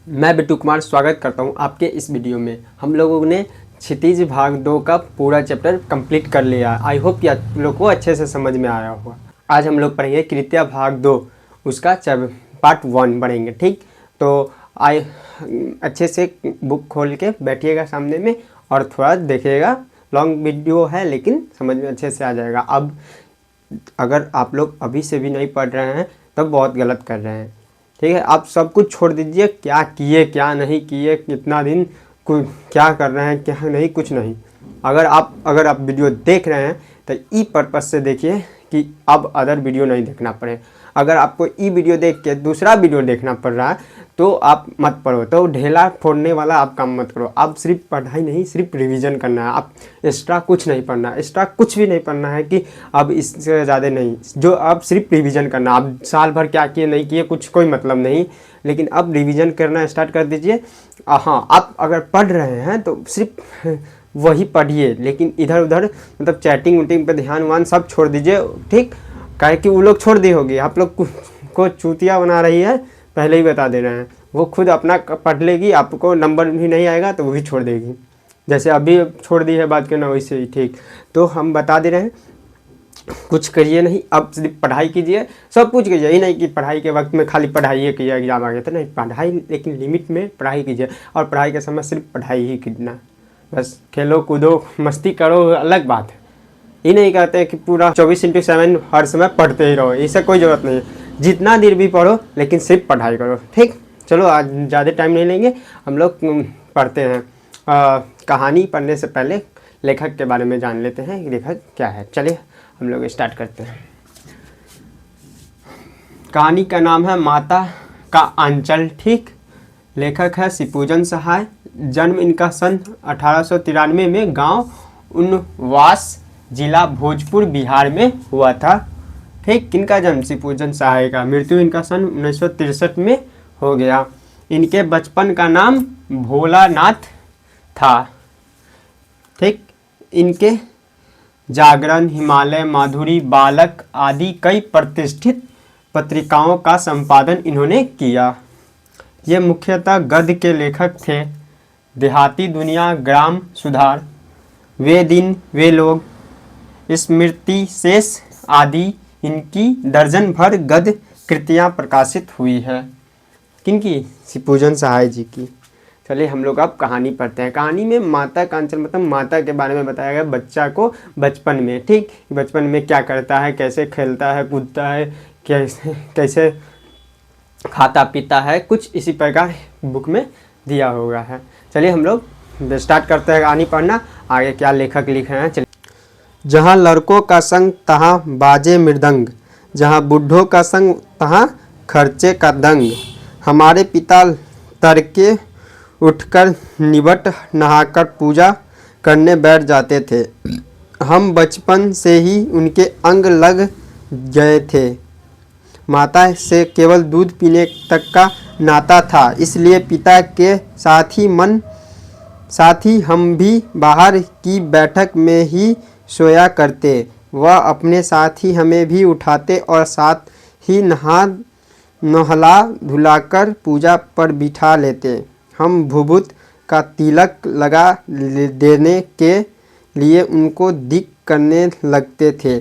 मैं बिट्टू कुमार स्वागत करता हूं आपके इस वीडियो में। हम लोगों ने क्षितिज भाग 2 का पूरा चैप्टर कंप्लीट कर लिया। आई होप कि आप लोग को अच्छे से समझ में आया होगा। आज हम लोग पढ़ेंगे कृत्या भाग 2, उसका पार्ट 1 पढ़ेंगे। ठीक, तो अच्छे से बुक खोल के बैठिएगा सामने में और थोड़ा देखिएगा। लॉन्ग वीडियो है लेकिन समझ में अच्छे से आ जाएगा। अब अगर आप लोग अभी से भी नहीं पढ़ रहे हैं तब बहुत गलत कर रहे हैं। ठीक है, आप सब कुछ छोड़ दीजिए, क्या किए क्या नहीं किए, कितना दिन क्या कर रहे हैं क्या नहीं, कुछ नहीं। अगर आप वीडियो देख रहे हैं तो ई पर्पस से देखिए कि अब अदर वीडियो नहीं देखना पड़े। अगर आपको ई वीडियो देख के दूसरा वीडियो देखना पड़ रहा है तो आप मत पढ़ो, तो ढेला फोड़ने वाला आप काम मत करो। आप सिर्फ पढ़ाई नहीं, सिर्फ रिवीजन करना है। आप एक्स्ट्रा कुछ नहीं पढ़ना, एक्स्ट्रा कुछ भी नहीं पढ़ना है कि अब इससे ज़्यादा नहीं। जो आप सिर्फ रिवीजन करना, आप साल भर क्या किए नहीं किए कुछ कोई मतलब नहीं, लेकिन अब रिवीजन करना स्टार्ट कर दीजिए। हाँ, आप अगर पढ़ रहे हैं तो सिर्फ वही पढ़िए, लेकिन इधर उधर मतलब चैटिंग वुटिंग पे ध्यान वान सब छोड़ दीजिए। ठीक, काहे कि वो लोग छोड़ दी होगी, आप लोग को चूतिया बना रही है, पहले ही बता दे रहे हैं। वो खुद अपना पढ़ लेगी, आपको नंबर भी नहीं आएगा तो वो भी छोड़ देगी, जैसे अभी छोड़ दी है बात करना वैसे ही। ठीक, तो हम बता दे रहे हैं कुछ करिए नहीं, अब सिर्फ पढ़ाई कीजिए, सब कुछ कीजिए। यही नहीं कि पढ़ाई के वक्त में खाली पढ़ाई कीजिए, एग्जाम आ गया तो नहीं, पढ़ाई लेकिन लिमिट में पढ़ाई कीजिए। और पढ़ाई के समय सिर्फ पढ़ाई ही करना, बस खेलो कूदो मस्ती करो अलग बात है। ये नहीं कहते कि पूरा 24/7 हर समय पढ़ते ही रहो, इससे कोई ज़रूरत नहीं है। जितना देर भी पढ़ो लेकिन सिर्फ पढ़ाई करो। ठीक, चलो आज ज़्यादा टाइम नहीं लेंगे, हम लोग पढ़ते हैं। कहानी पढ़ने से पहले लेखक के बारे में जान लेते हैं, लेखक क्या है। चलिए हम लोग स्टार्ट करते हैं। कहानी का नाम है माता का आंचल। ठीक, लेखक है शिवपूजन सहाय। जन्म इनका सन 1893 में गांव उनवास, जिला भोजपुर, बिहार में हुआ था। ठीक, किनका जन्म? शिवपूजन सहाय का। मृत्यु इनका सन 1963 में हो गया। इनके बचपन का नाम भोलानाथ था। ठीक, इनके जागरण, हिमालय, माधुरी, बालक आदि कई प्रतिष्ठित पत्रिकाओं का संपादन इन्होंने किया। ये मुख्यतः गद्य के लेखक थे। देहाती दुनिया, ग्राम सुधार, वे दिन वे लोग, स्मृति शेष आदि इनकी दर्जन भर गद्य कृतियाँ प्रकाशित हुई है। किनकी? शिवपूजन सहाय जी की। चलिए हम लोग अब कहानी पढ़ते हैं। कहानी में माता का आंचल मतलब माता के बारे में बताया गया, बच्चा को बचपन में। ठीक, बचपन में क्या करता है, कैसे खेलता है कूदता है, कैसे खाता पीता है, कुछ इसी प्रकार बुक में दिया होगा है। चलिए हम लोग स्टार्ट करते हैं कहानी पढ़ना। आगे क्या लेखक लिखे हैं चलिए। जहाँ लड़कों का संग तहाँ बाजे मृदंग, जहाँ बूढ़ों का संग तहाँ खर्चे का दंग। हमारे पिता तड़के उठकर निवट नहाकर पूजा करने बैठ जाते थे। हम बचपन से ही उनके अंग लग गए थे। माता से केवल दूध पीने तक का नाता था, इसलिए पिता के साथ ही हम भी बाहर की बैठक में ही सोया करते। वह अपने साथ ही हमें भी उठाते और साथ ही नहला धुलाकर पूजा पर बिठा लेते। हम भभूत का तिलक लगा देने के लिए उनको दिक करने लगते थे,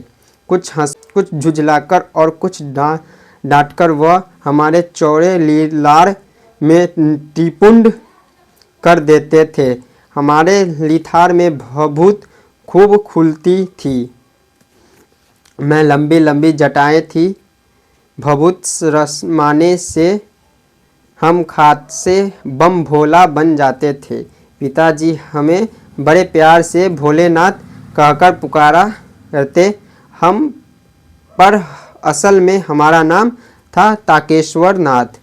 कुछ झुझलाकर और कुछ डांटकर। वह हमारे चौड़े लीलार में टिपुंड कर देते थे। हमारे लिथार में भभूत खूब खुलती थी, में लंबी लंबी जटाएं थी। भभूत रसमाने से हम खाद से बम भोला बन जाते थे। पिताजी हमें बड़े प्यार से भोलेनाथ कहकर पुकारा करते हम, पर असल में हमारा नाम था ताकेश्वर नाथ।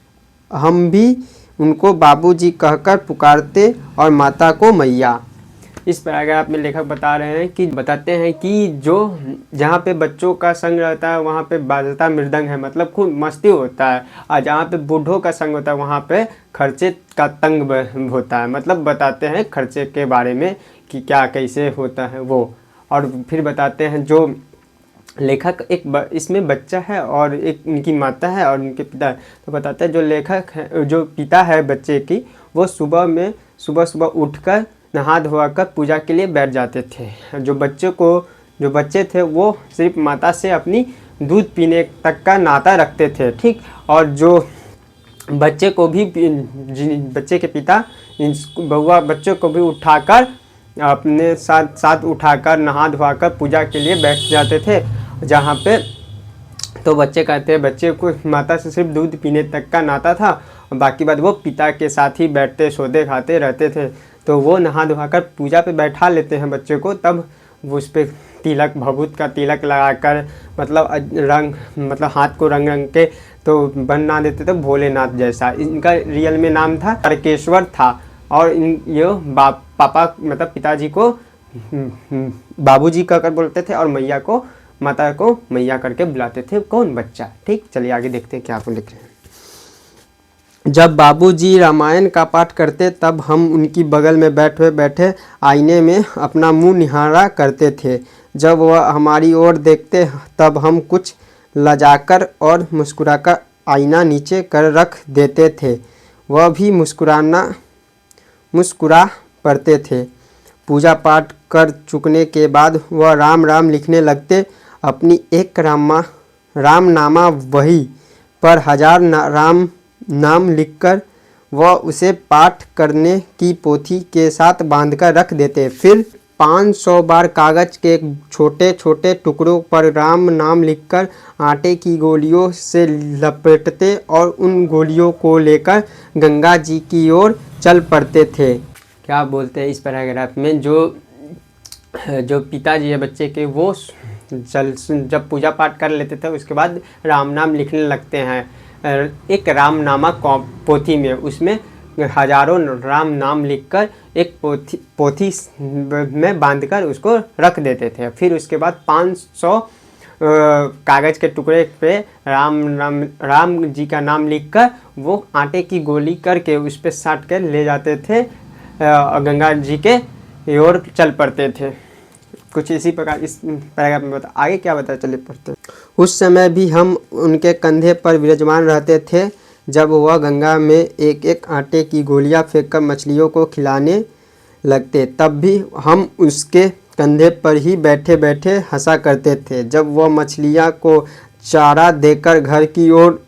हम भी उनको बाबूजी कहकर पुकारते और माता को मैया। इस पैराग्राफ में लेखक बताते हैं कि जो जहाँ पे बच्चों का संग रहता है वहाँ पे बाजता मृदंग है, मतलब खूब मस्ती होता है। और जहाँ पे बूढ़ों का संग होता है वहाँ पे खर्चे का तंग होता है। मतलब बताते हैं खर्चे के बारे में कि क्या कैसे होता है वो। और फिर बताते हैं जो लेखक इसमें बच्चा है और एक उनकी माता है और उनके पिता है। तो बताता है जो लेखक है, जो पिता है बच्चे की, वो सुबह सुबह उठकर नहा धोकर पूजा के लिए बैठ जाते थे। जो बच्चे थे वो सिर्फ माता से अपनी दूध पीने तक का नाता रखते थे, ठीक। और जो बच्चे के पिता बच्चों को भी उठाकर अपने साथ उठाकर नहा धोकर पूजा के लिए बैठ जाते थे, जहाँ पे तो बच्चे कहते हैं बच्चे को माता से सिर्फ दूध पीने तक का नाता था, बाकी बात वो पिता के साथ ही बैठते सोते खाते रहते थे। तो वो नहा धोकर पूजा पे बैठा लेते हैं बच्चे को, तब वो उस पर तिलक, भभूत का तिलक लगाकर, मतलब हाथ को रंग के तो बना देते थे भोलेनाथ जैसा। इनका रियल में नाम था तारकेश्वर था, और ये पापा मतलब पिताजी को बाबूजी कहकर बोलते थे और मैया को, माता को मैया करके बुलाते थे। कौन? बच्चा, ठीक। चलिए आगे देखते हैं क्या आप लिख रहे हैं। जब बाबूजी रामायण का पाठ करते तब हम उनकी बगल में बैठे आईने में अपना मुंह निहारा करते थे। जब वह हमारी ओर देखते तब हम कुछ लजाकर और मुस्कुराकर आईना नीचे कर रख देते थे। वह भी मुस्कुरा पड़ते थे। पूजा पाठ कर चुकने के बाद वह राम राम लिखने लगते। अपनी एक रामनामा वही पर 1000 राम नाम लिखकर वह उसे पाठ करने की पोथी के साथ बांधकर रख देते। फिर 500 बार कागज के छोटे छोटे टुकड़ों पर राम नाम लिखकर आटे की गोलियों से लपेटते और उन गोलियों को लेकर गंगा जी की ओर चल पड़ते थे। क्या बोलते हैं इस पैराग्राफ में, जो पिताजी है बच्चे के, वो जब पूजा पाठ कर लेते थे उसके बाद राम नाम लिखने लगते हैं। एक रामनामा पोथी में, उसमें हजारों राम नाम लिखकर एक पोथी में बांधकर उसको रख देते थे। फिर उसके बाद 500 कागज़ के टुकड़े पे राम जी का नाम लिखकर वो आटे की गोली करके उस पर साट कर ले जाते थे, गंगा जी के ओर चल पड़ते थे। कुछ इसी प्रकार इस पैराग्राफ में आगे क्या बता चले पढ़ते। उस समय भी हम उनके कंधे पर विराजमान रहते थे। जब वह गंगा में एक एक आटे की गोलियां फेंककर मछलियों को खिलाने लगते तब भी हम उसके कंधे पर ही बैठे बैठे हंसा करते थे। जब वह मछलियां को चारा देकर घर की ओर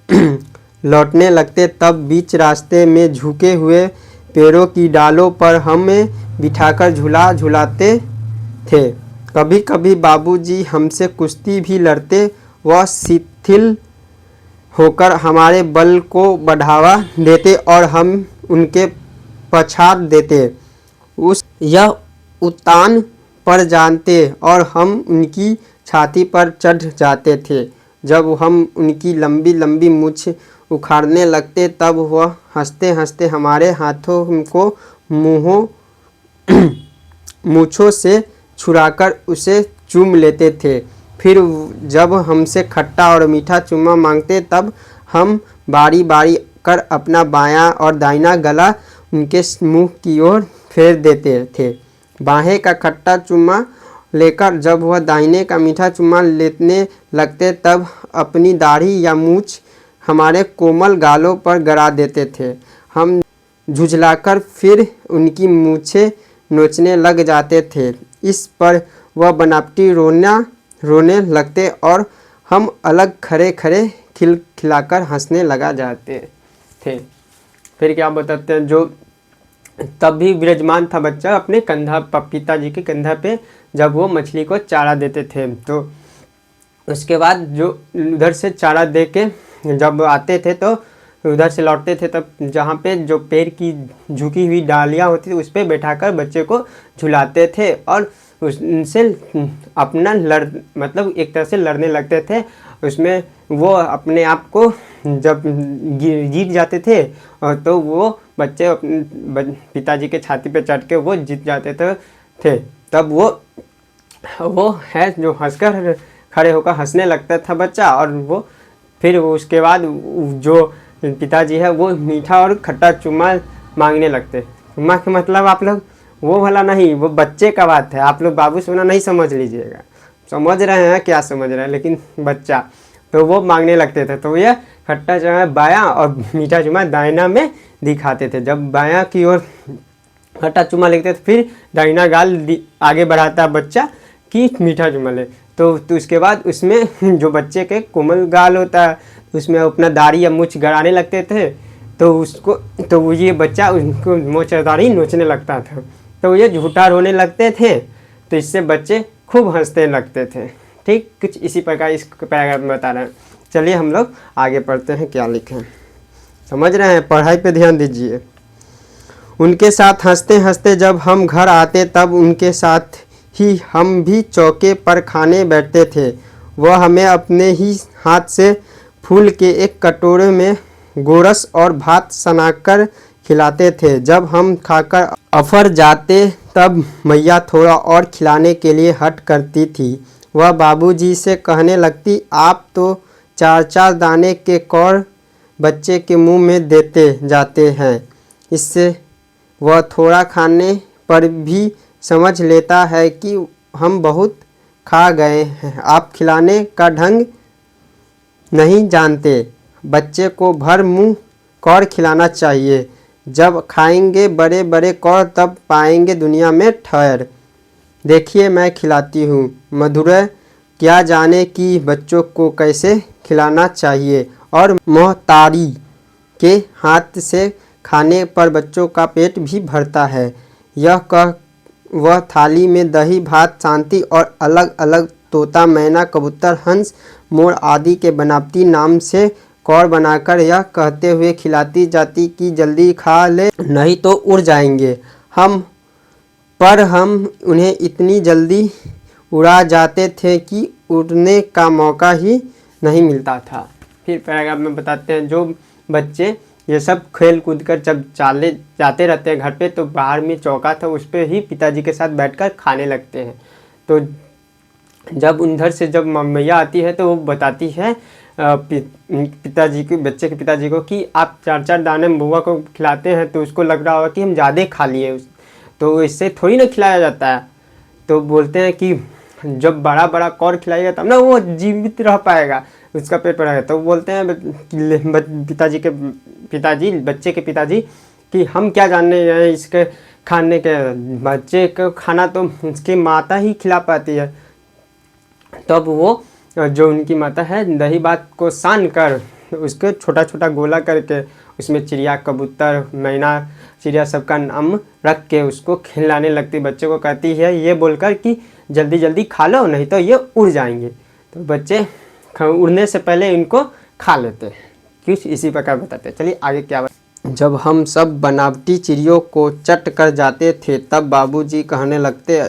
लौटने लगते तब बीच रास्ते में झुके हुए पेड़ों की डालों पर हमें बिठाकर झुलाते थे। कभी कभी बाबूजी हमसे कुश्ती भी लड़ते। वह शिथिल होकर हमारे बल को बढ़ावा देते और हम उनके पछाड़ देते। यह उतान पर जानते और हम उनकी छाती पर चढ़ जाते थे। जब हम उनकी लंबी लंबी मूछ उखाड़ने लगते तब वह हंसते हंसते हमारे हाथों को मूछों से छुड़ाकर उसे चूम लेते थे। फिर जब हमसे खट्टा और मीठा चुम्मा मांगते तब हम बारी बारी कर अपना बायां और दाहिना गला उनके मुंह की ओर फेर देते थे। बाहें का खट्टा चुम्मा लेकर जब वह दाहिने का मीठा चुम्मा लेने लगते तब अपनी दाढ़ी या मूछ हमारे कोमल गालों पर गड़ा देते थे। हम झुझलाकर फिर उनकी मूछें नोचने लग जाते थे। इस पर वह बनावटी रोने लगते और हम अलग खड़े खिलाकर हंसने लगा जाते थे। फिर क्या बताते हैं, जो तब भी विराजमान था बच्चा अपने कंधा, पिताजी के कंधा पे, जब वो मछली को चारा देते थे। तो उसके बाद जो उधर से चारा दे के जब आते थे तो उधर से लौटते थे तब जहाँ पे जो पेड़ की झुकी हुई डालियाँ होती थी उस पर बैठाकर बच्चे को झुलाते थे और उनसे अपना मतलब एक तरह से लड़ने लगते थे। उसमें वो अपने आप को जब जीत जाते थे तो वो बच्चे पिताजी के छाती पे चढ़ के वो जीत जाते थे। तब वो है जो हंसकर खड़े होकर हंसने लगता था बच्चा, और वो फिर उसके बाद जो पिताजी है वो मीठा और खट्टा चुम्मा मांगने लगते। चुम्मा के मतलब आप लोग वो भला नहीं, वो बच्चे का बात है, आप लोग बाबू सोना नहीं समझ लीजिएगा। समझ रहे हैं क्या समझ रहे हैं, लेकिन बच्चा तो वो मांगने लगते थे। तो ये खट्टा चूमा बायां और मीठा चूमा दाहिना में दिखाते थे। जब बायां की ओर खट्टा चूमा लिखते थे, फिर दाहिना गाल आगे बढ़ाता बच्चा कि मीठा चूमा ले। तो उसके बाद उसमें जो बच्चे के कोमल गाल होता है उसमें अपना दाढ़ी या मूछ गड़ाने लगते थे। तो ये बच्चा उनको मोच दाढ़ी नोचने लगता था। तो ये झूठा रोने लगते थे। तो इससे बच्चे खूब हंसने लगते थे। ठीक, कुछ इसी प्रकार इस पैराग्राफ में बता रहे हैं। चलिए हम लोग आगे पढ़ते हैं क्या लिखे हैं। समझ रहे हैं, पढ़ाई पे ध्यान दीजिए। उनके साथ हंसते हंसते जब हम घर आते तब उनके साथ ही हम भी चौके पर खाने बैठते थे। वह हमें अपने ही हाथ से फूल के एक कटोरे में गोरस और भात सनाकर खिलाते थे। जब हम खाकर अफर जाते तब मैया थोड़ा और खिलाने के लिए हट करती थी। वह बाबूजी से कहने लगती, आप तो 4-4 दाने के कौर बच्चे के मुंह में देते जाते हैं। इससे वह थोड़ा खाने पर भी समझ लेता है कि हम बहुत खा गए हैं। आप खिलाने का ढंग नहीं जानते। बच्चे को भर मुंह कौर खिलाना चाहिए। जब खाएंगे बड़े बड़े कौर तब पाएंगे दुनिया में ठहर। देखिए मैं खिलाती हूँ। मधुरै क्या जाने कि बच्चों को कैसे खिलाना चाहिए, और मोहतारी के हाथ से खाने पर बच्चों का पेट भी भरता है। यह कह वह थाली में दही भात शांति और अलग अलग तोता मैना कबूतर हंस मोर आदि के बनावटी नाम से कौर बनाकर यह कहते हुए खिलाती जाती कि जल्दी खा ले नहीं तो उड़ जाएंगे हम। पर हम उन्हें इतनी जल्दी उड़ा जाते थे कि उड़ने का मौका ही नहीं मिलता था। फिर पैराग्राफ में बताते हैं, जो बच्चे ये सब खेल कूद कर जब जाते रहते हैं घर पे, तो बाहर में चौका था उस पर ही पिताजी के साथ बैठकर खाने लगते हैं। तो जब उधर से जब मैया आती है तो वो बताती है पिताजी को, बच्चे के पिताजी को, कि आप 4-4 दाने बुआ को खिलाते हैं तो उसको लग रहा होगा कि हम ज़्यादा खा लिए, तो इससे थोड़ी ना खिलाया जाता है। तो बोलते हैं कि जब बड़ा बड़ा कौर खिलाएगा तब ना वो जीवित रह पाएगा, उसका पेट भरेगा। तो बोलते हैं पिताजी बच्चे के पिताजी कि हम क्या जानने हैं इसके खाने के, बच्चे को खाना तो उसकी माता ही खिला पाती है। तब वो जो उनकी माता है दही भात को सान कर उसको छोटा छोटा गोला करके उसमें चिड़िया कबूतर मैना चिड़िया सबका नाम रख के उसको खिलाने लगती, बच्चे को कहती है ये बोलकर कि जल्दी जल्दी खा लो नहीं तो ये उड़ जाएंगे। तो बच्चे उड़ने से पहले इनको खा लेते हैं। कुछ इसी प्रकार बताते हैं। चलिए आगे क्या जब हम सब बनावटी चिड़ियों को चट कर जाते थे तब बाबूजी कहने लगते,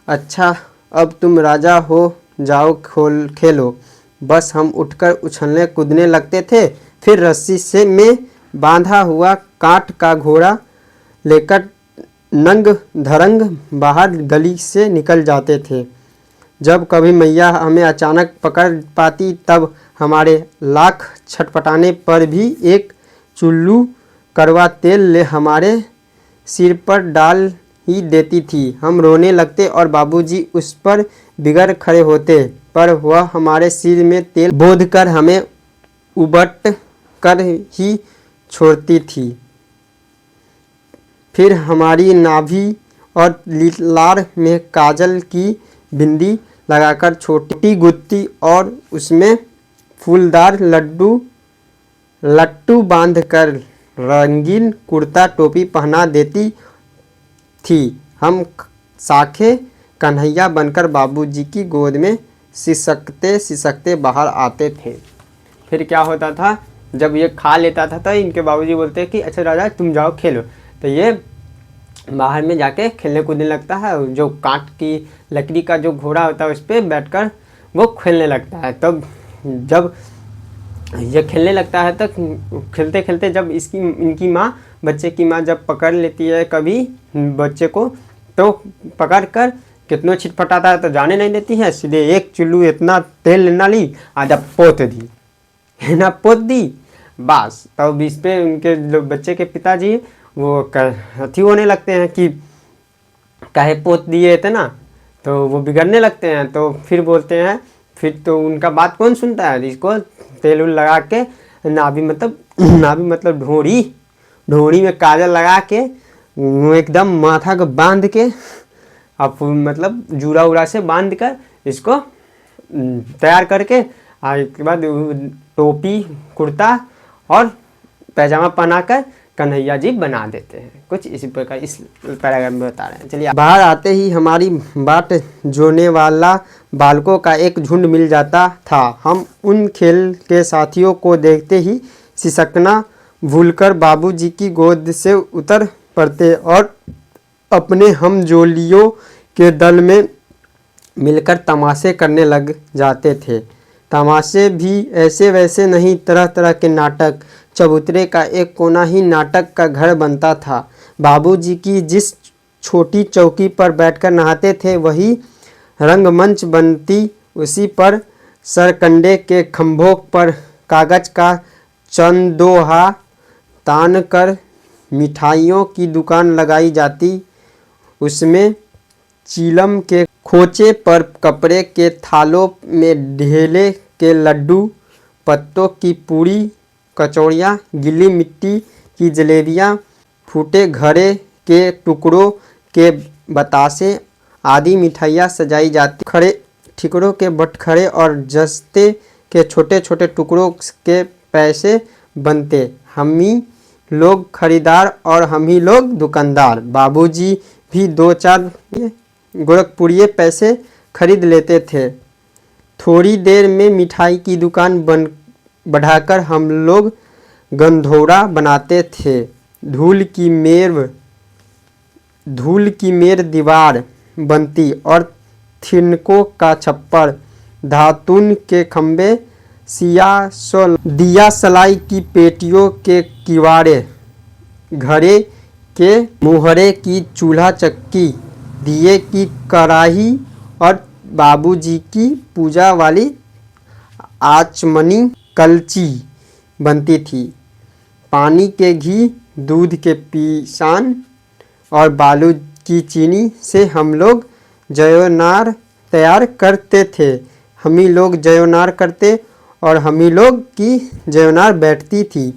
अच्छा अब तुम राजा हो जाओ, खेलो। बस हम उठकर उछलने कूदने लगते थे। फिर रस्सी से में बांधा हुआ काठ का घोड़ा लेकर नंग धरंग बाहर गली से निकल जाते थे। जब कभी मैया हमें अचानक पकड़ पाती तब हमारे लाख छटपटाने पर भी एक चुल्लू कड़वा तेल ले हमारे सिर पर डाल ही देती थी। हम रोने लगते और बाबूजी उस पर बिगड़ खड़े होते, पर वह हमारे सिर में तेल बोध कर हमें उबट कर ही छोड़ती थी। फिर हमारी नाभि और लार में काजल की बिंदी लगाकर छोटी गुत्ती और उसमें फूलदार लट्टू बांधकर रंगीन कुर्ता टोपी पहना देती थी। हम साखे कन्हैया बनकर बाबूजी की गोद में सिसकते सिसकते बाहर आते थे। फिर क्या होता था, जब ये खा लेता था तो इनके बाबूजी बोलते कि अच्छा राजा तुम जाओ खेलो। तो ये बाहर में जाके खेलने कूदने लगता है। जो काठ की लकड़ी का जो घोड़ा होता है उस पर बैठकर वो खेलने लगता है। तब जब ये खेलने लगता है तो खेलते खेलते जब इनकी माँ, बच्चे की माँ जब पकड़ लेती है कभी बच्चे को, तो पकड़ कर कितनों छिटपटाता है तो जाने नहीं देती है। सीधे एक चुल्लू इतना तेल लेना ली, आधा पोत दी, है ना, पोत दी बस। तब इस पर उनके जो बच्चे के पिताजी वो अथी होने लगते हैं कि काहे पोत दिए थे ना। तो वो बिगड़ने लगते हैं। तो फिर बोलते हैं, फिर तो उनका बात कौन सुनता है। इसको तेल उल लगा के नाभि मतलब ढोड़ी में काजल लगा के एकदम माथा को बांध के अब मतलब जूड़ा उड़ा से बांध कर इसको तैयार करके के बाद टोपी कुर्ता और पैजामा पहनाकर कन्हैया जी बना देते हैं। कुछ इसी प्रकार इस पैराग्राफ में बता रहे हैं। चलिए, बाहर आते ही हमारी बाट जोड़ने वाला बालकों का एक झुंड मिल जाता था। हम उन खेल के साथियों को देखते ही सिसकना भूलकर बाबूजी की गोद से उतर पड़ते और अपने हमजोलियों के दल में मिलकर तमाशे करने लग जाते थे। तमाशे भी ऐसे वैसे नहीं, तरह तरह के नाटक। चबूतरे का एक कोना ही नाटक का घर बनता था। बाबूजी की जिस छोटी चौकी पर बैठकर नहाते थे वही रंगमंच बनती। उसी पर सरकंडे के खंभों पर कागज का चंदोहा तान कर मिठाइयों की दुकान लगाई जाती। उसमें चीलम के खोचे पर कपड़े के थालों में ढेले के लड्डू, पत्तों की पूरी, कचौड़ियाँ, गीली मिट्टी की जलेबियाँ, फूटे घड़े के टुकड़ों के बतासे आदि मिठाइयाँ सजाई जाती। खड़े ठिकड़ों के बटखरे और जस्ते के छोटे छोटे टुकड़ों के पैसे बनते। हम ही लोग खरीदार और हम ही लोग दुकानदार। बाबूजी भी 2-4 गोरखपुरिये पैसे खरीद लेते थे। थोड़ी देर में मिठाई की दुकान बढ़ाकर हम लोग गंधौरा बनाते थे। धूल की मेर दीवार बनती और थिनकों का छप्पर, धातुन के खंबे, दिया सलाई की पेटियों के किवाड़े, घड़े के मुहरे की चूल्हा चक्की, दिए की कढ़ाई और बाबूजी की पूजा वाली आचमनी कलची बनती थी। पानी के घी, दूध के पिसान और बालू की चीनी से हम लोग जयोनार तैयार करते थे। हम ही लोग जयोनार करते और हम ही लोग की जयोनार बैठती थी।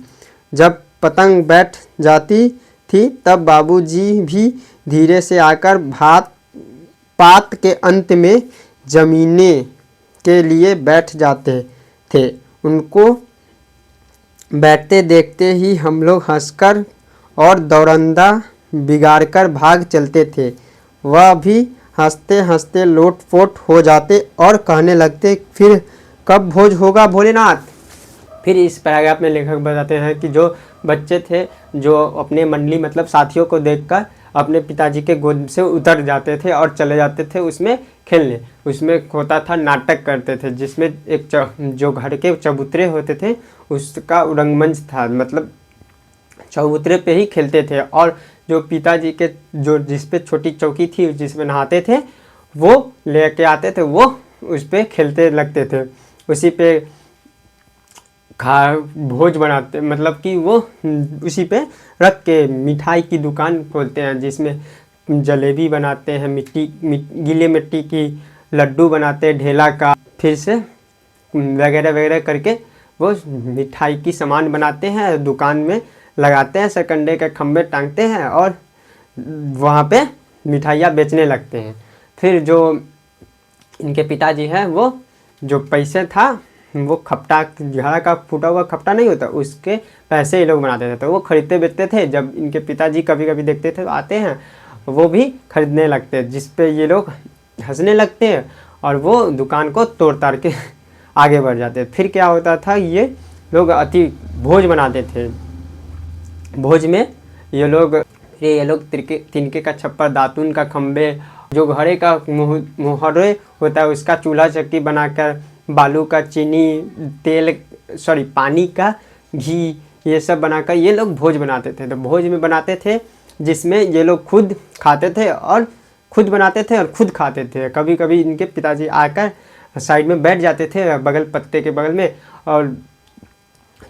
जब पतंग बैठ जाती थी तब बाबूजी भी धीरे से आकर पात के अंत में जमीने के लिए बैठ जाते थे। उनको बैठते देखते ही हम लोग हंसकर और दौरंदा बिगाड़कर भाग चलते थे। वह भी हंसते हंसते लोटपोट हो जाते और कहने लगते, फिर कब भोज होगा भोलेनाथ। फिर इस पैराग्राफ में लेखक बताते हैं कि जो बच्चे थे जो अपने मंडली मतलब साथियों को देखकर अपने पिताजी के गोद से उतर जाते थे और चले जाते थे उसमें खेलने। उसमें होता था, नाटक करते थे जिसमें एक जो घर के चबूतरे होते थे उसका रंगमंच था, मतलब चबूतरे पे ही खेलते थे। और जो पिताजी के जो जिस पे छोटी चौकी थी जिसमें नहाते थे वो लेके आते थे, वो उस पर खेलते लगते थे। उसी पे भोज बनाते, मतलब कि वो उसी पे रख के मिठाई की दुकान खोलते हैं जिसमें जलेबी बनाते हैं, गीले मिट्टी की लड्डू बनाते हैं ढेला का, फिर से वगैरह वगैरह करके वो मिठाई की सामान बनाते हैं, दुकान में लगाते हैं, सरकंडे के खंभे टांगते हैं और वहाँ पे मिठाइयाँ बेचने लगते हैं। फिर जो इनके पिताजी हैं वो जो पैसे था वो खपटा, घड़ा का फूटा हुआ खपटा नहीं होता, उसके पैसे ये लोग बनाते थे। तो वो खरीदते बेचते थे। जब इनके पिताजी कभी कभी देखते थे आते हैं वो भी खरीदने लगते, जिस पे ये लोग हंसने लगते हैं और वो दुकान को तोड़ ताड़ के आगे बढ़ जाते। फिर क्या होता था, ये लोग अति भोज बनाते थे। भोज में ये लोग तिनके का छप्पर, दातुन का खंबे, जो घड़े का मुहर्रे होता है उसका चूल्हा चक्की बनाकर, बालू का चीनी, पानी का घी, ये सब बनाकर ये लोग भोज बनाते थे। तो भोज में बनाते थे जिसमें ये लोग खुद खाते थे और खुद बनाते थे और खुद खाते थे। कभी कभी इनके पिताजी आकर साइड में बैठ जाते थे पत्ते के बगल में, और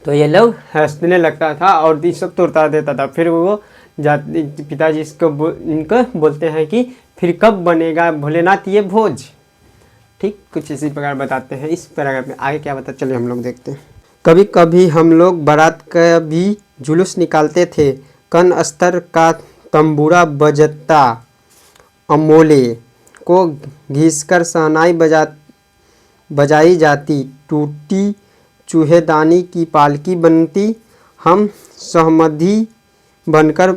तो ये लोग हंसने लगता था और ये सब तोड़ता देता था। फिर वो पिताजी इनको बोलते हैं कि फिर कब बनेगा भोलेनाथ ये भोज। ठीक, कुछ इसी प्रकार बताते हैं इस पैराग्राफ में। आगे क्या बता, चलिए हम लोग देखते हैं। कभी कभी हम लोग बारात का भी जुलूस निकालते थे। कन अस्तर का तंबूरा बजता, अमोले को घिसकर शहनाई बजाई जाती, टूटी चूहेदानी की पालकी बनती। हम सहमधी बनकर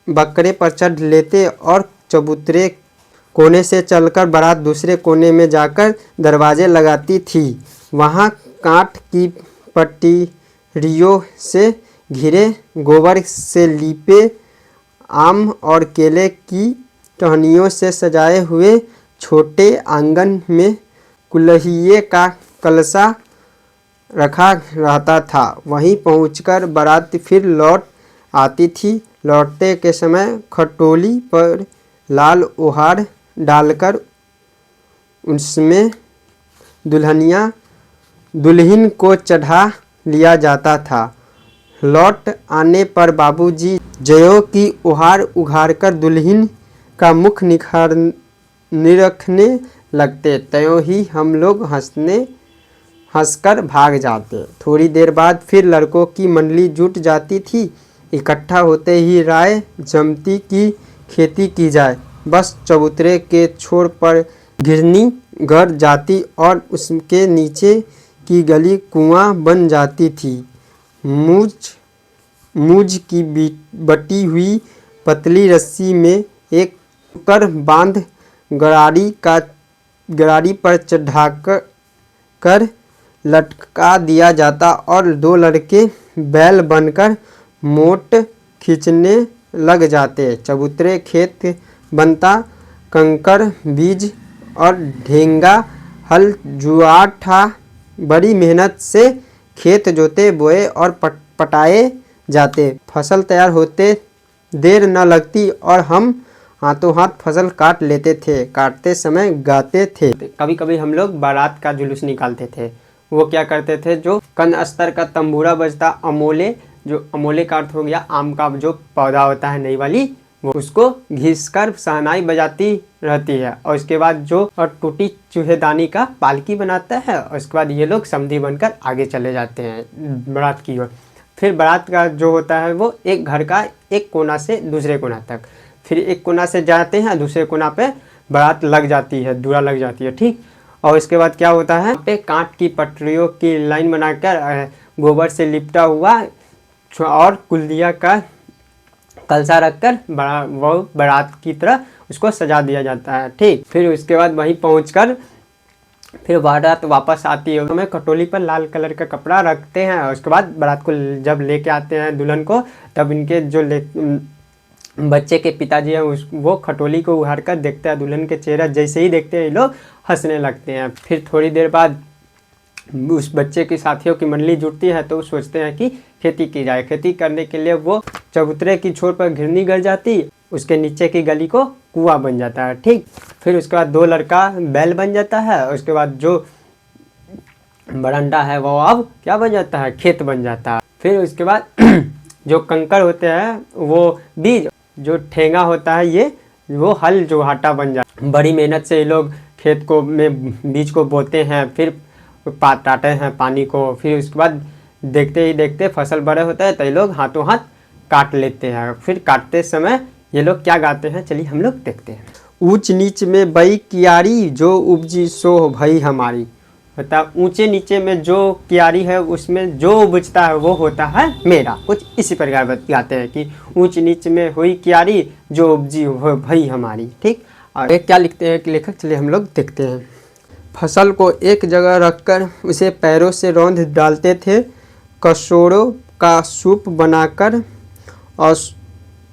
बकरे पर चढ़ लेते और चबूतरे कोने से चलकर बारात दूसरे कोने में जाकर दरवाजे लगाती थी। वहाँ काठ की पट्टियों से घिरे, गोबर से लीपे, आम और केले की टहनियों से सजाए हुए छोटे आंगन में कुल्हिए का कलशा रखा रहता था। वहीं पहुंचकर बारात फिर लौट आती थी। लौटते के समय खटोली पर लाल ओहार डालकर उसमें दुल्हन को चढ़ा लिया जाता था। लौट आने पर बाबूजी जयों की ओहार उघाड़कर दुल्हन का मुख निरखने लगते। त्यों ही हम लोग हंसकर भाग जाते। थोड़ी देर बाद फिर लड़कों की मंडली जुट जाती थी। इकट्ठा होते ही राय जमती की खेती की जाए। बस चबूतरे के छोर पर घिरनी गड़ जाती और उसके नीचे की गली कुआं बन जाती थी। मूज की बटी हुई पतली रस्सी में एक कर बांध गराड़ी पर चढ़ाकर लटका दिया जाता और दो लड़के बैल बनकर मोट खींचने लग जाते। चबूतरे खेत बनता। कंकड़, बीज और ढेंगा हल जुआ था। बड़ी मेहनत से खेत जोते, बोए और पटाए जाते। फसल तैयार होते देर न लगती और हम हाथों हाथ फसल काट लेते थे। काटते समय गाते थे। कभी कभी हम लोग बारात का जुलूस निकालते थे। वो क्या करते थे, जो कन अस्तर का तंबूरा बजता, अमोले, जो अमोले का अर्थ हो गया आम का जो पौधा होता है नई वाली, वो उसको घिसकर शहनाई बजाती रहती है। और उसके बाद जो और टूटी चूहेदानी का पालकी बनाता है। और उसके बाद ये लोग समधी बनकर आगे चले जाते हैं बारात की ओर। फिर बारात का जो होता है वो एक घर का एक कोना से दूसरे कोना तक, फिर एक कोना से जाते हैं, दूसरे कोना पे बारात लग जाती है, दूरा लग जाती है। ठीक, और इसके बाद क्या होता है, पे कांट की पटरियों की लाइन बनाकर गोबर से लिपटा हुआ और कुल्हिया का कलसा रखकर वो बारात की तरह उसको सजा दिया जाता है। ठीक, फिर उसके बाद वहीं पहुंचकर फिर बारात वापस आती है। हमें कटोली पर लाल कलर का कपड़ा रखते हैं। और उसके बाद बारात को जब लेके आते हैं दुल्हन को, तब इनके जो बच्चे के पिताजी हैं वो खटोली को उघाड़ कर देखते हैं दुल्हन के चेहरा। जैसे ही देखते हैं ये लोग हंसने लगते हैं। फिर थोड़ी देर बाद उस बच्चे की साथियों की मंडली जुटती है तो सोचते हैं कि खेती की जाए। खेती करने के लिए वो चबूतरे की छोर पर घिरनी गड़ जाती, उसके नीचे की गली को कुआं बन जाता है। ठीक, फिर उसके बाद दो लड़का बैल बन जाता है। उसके बाद जो बरंडा है वो अब क्या बन जाता है, खेत बन जाता है। फिर उसके बाद जो कंकड़ होते हैं वो बीज, जो ठेंगा होता है ये वो हल जो हाटा बन जाता है। बड़ी मेहनत से ये लोग खेत को में बीज को बोते हैं, फिर पाटाते हैं पानी को। फिर उसके बाद देखते ही देखते फसल बड़े होते हैं तो ये लोग हाथों हाथ काट लेते हैं। फिर काटते समय ये लोग क्या गाते हैं, चलिए हम लोग देखते हैं। ऊंच नीच में बई कियारी, जो उपजी सो भई हमारी। बता, ऊंचे नीचे में जो कियारी है उसमें जो उपजता है वो होता है मेरा। कुछ इसी प्रकार गाते हैं कि ऊंच नीच में हुई कियारी, जो उपजी हो भई हमारी। ठीक, और एक क्या लिखते हैं लेखक, चलिए हम लोग देखते हैं। फसल को एक जगह रखकर उसे पैरों से रौंद डालते थे। कसोड़ों का सूप बनाकर और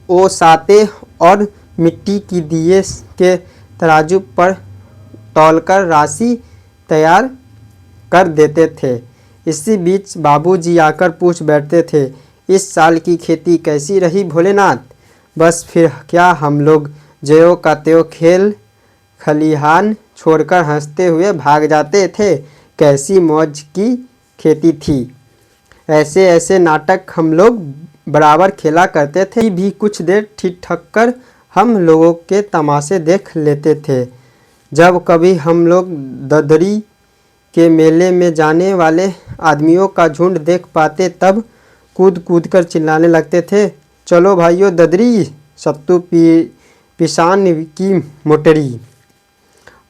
ओसाते और मिट्टी की दिए के तराजू पर तौलकर राशि तैयार कर देते थे। इसी बीच बाबूजी आकर पूछ बैठते थे, इस साल की खेती कैसी रही भोलेनाथ। बस फिर क्या हम लोग ज्यों का त्यों खेल खलिहान छोड़कर हंसते हुए भाग जाते थे। कैसी मौज की खेती थी। ऐसे ऐसे नाटक हम लोग बराबर खेला करते थे। भी कुछ देर ठीक ठक कर हम लोगों के तमाशे देख लेते थे। जब कभी हम लोग ददरी के मेले में जाने वाले आदमियों का झुंड देख पाते तब कूद कूद कर चिल्लाने लगते थे, चलो भाइयों ददरी, सत्तू पिसान की मोटरी।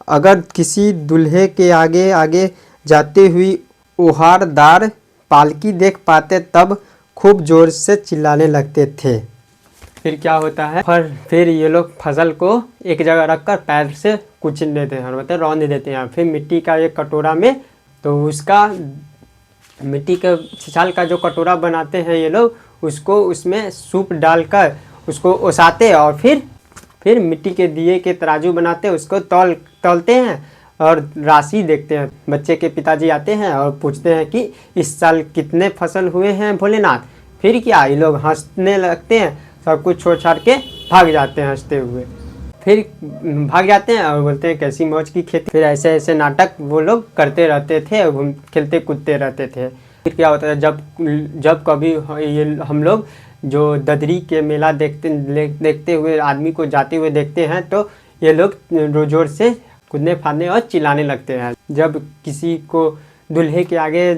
अगर किसी दूल्हे के आगे आगे जाती हुई ओहारदार पालकी देख पाते तब खूब जोर से चिल्लाने लगते थे। फिर क्या होता है, फिर ये लोग फसल को एक जगह रखकर पैर से कुचल देते हैं, मतलब रौंद देते हैं। फिर मिट्टी का एक कटोरा में, तो उसका मिट्टी के छिछाल का जो कटोरा बनाते हैं ये लोग, उसको उसमें सूप डालकर उसको ओसाते और फिर मिट्टी के दिए के तराजू बनाते, उसको तौलते हैं और राशि देखते हैं। बच्चे के पिताजी आते हैं और पूछते हैं कि इस साल कितने फसल हुए हैं भोलेनाथ। फिर क्या, ये लोग हंसने लगते हैं, सब कुछ छोड़ छाड़ के भाग जाते हैं हंसते हुए। फिर भाग जाते हैं और बोलते हैं कैसी मौज की खेती। फिर ऐसे ऐसे नाटक वो लोग करते रहते थे, खेलते कूदते रहते थे। फिर क्या होता है, जब कभी ये हम लोग जो ददरी के मेला देखते हुए आदमी को जाते हुए देखते हैं, तो ये लोग जोर से कूदने फादने और चिल्लाने लगते हैं। जब किसी को दूल्हे के आगे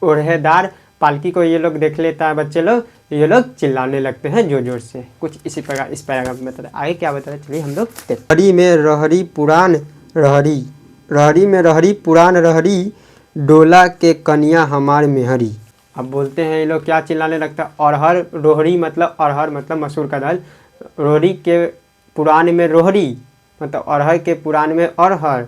ओढ़ेदार पालकी को ये लोग देख लेता है बच्चे लोग, ये लोग चिल्लाने लगते हैं जोर जोर से। कुछ इसी प्रकार इस पैराग्राफ में बता आगे क्या बता रहे, चलिए हम लोग रहरी में रहरी पुराण रहरी, रहरी में रहरी पुराण रहरी, डोला के कन्या हमार मेहरी। अब बोलते हैं ये लोग क्या चिल्लाने लगता है, अरहर रोहरी मतलब मसूर का दाल, रोहरी के पुराण में रोहरी मतलब अरहर के पुराण में अरहर,